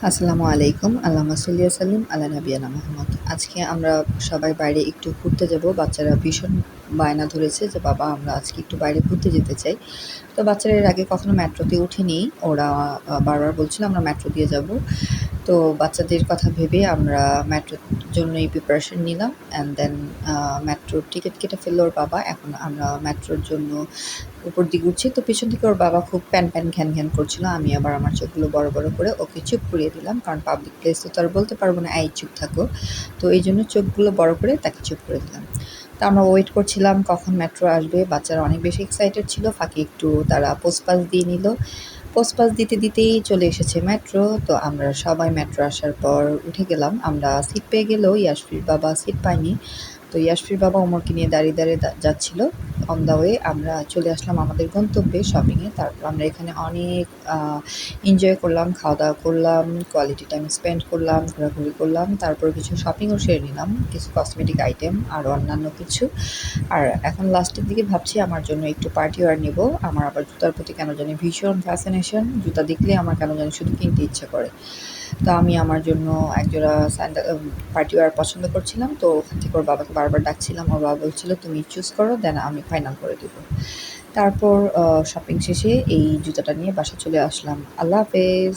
আসসালামু আলাইকুম। আল্লাহুম্মা সাল্লি ওয়া সাল্লিম আলা নাবিয়ানা মুহাম্মদ। আজকে আমরা সবাই বাইরে একটু ঘুরতে যাব। বাচ্চারা ভীষণ বায়না ধরেছে যে, "বাবা আমরা আজকে একটু বাইরে ঘুরতে যেতে চাই।" তো বাচ্চারা এর আগে কখনো মেট্রোতে ওঠেনি। ওরা বারবার বলছিল, "আমরা মেট্রো দিয়ে যাব।" তো বাচ্চাদের কথা ভেবে আমরা মেট্রোর জন্যই প্রিপারেশন নিলাম। অ্যান্ড দেন মেট্রোর টিকিট কেটে ফেলল ওর বাবা। এখন আমরা মেট্রোর জন্য উপর দিকে উঠছি। তো পেছন থেকে ওর বাবা খুব প্যান, প্যান, ঘ্যান, ঘ্যান করছিল। আমি আবার আমার চোখগুলো বড়, বড় করে ওকে চুপ করিয়ে দিলাম। কারণ পাবলিক প্লেসে তো আর বলতে পারব না, "এই চুপ থাকো।" তো এইজন্য চোখগুলো বড় করে তাকে চুপ করে দিলাম। তো আমরা ওয়েট করছিলাম কখন মেট্রো আসবে। বাচ্চারা অনেক বেশি এক্সাইটেড ছিল। ফাঁকে একটু তারা পোজ পাস দিয়ে নিল। পোজ পাস দিতে, দিতেই চলে এসেছে মেট্রো। তো আমরা সবাই মেট্রো আসার পর উঠে গেলাম। আমরা সিট পেয়ে গেলেও ইয়াসফির বাবা সিট পায়নি। তো ইয়াসফির বাবা ওমরকে নিয়ে দাঁড়িয়ে, দাঁড়িয়ে যাচ্ছিল। অন দ্য ওয়ে আমরা চলে আসলাম আমাদের গন্তব্যে শপিংয়ে। তারপর আমরা এখানে অনেক আ এনজয় করলাম, খাওয়া-দাওয়া করলাম, কোয়ালিটি টাইম স্পেন্ড করলাম, ঘোরাঘুরি করলাম। তারপর কিছু শপিংও সেরে নিলাম, কিছু কসমেটিক আইটেম আরও অন্যান্য কিছু। আর এখন লাস্টের দিকে ভাবছি আমার জন্য একটু পার্টি ওয়্যার নিবো। আমার আবার জুতার প্রতি কেন জানি ভীষণ ফ্যাসিনেশন। জুতা দেখলেই আমার কেন জানি শুধু কিনতে ইচ্ছে করে। তো আমি আমার জন্য একজোড়া পার্টি ওয়্যার পছন্দ করছিলাম। তো ওখান থেকে ওর বাবাকে বারবার ডাকছিলাম। ওর বাবা বলছিল, "তুমি চুজ করো, দেন আমি ফাইনাল করে দিব।" তারপর শপিং শেষে এই জুতাটা নিয়ে বাসায় চলে আসলাম। আল্লাহ হাফেজ।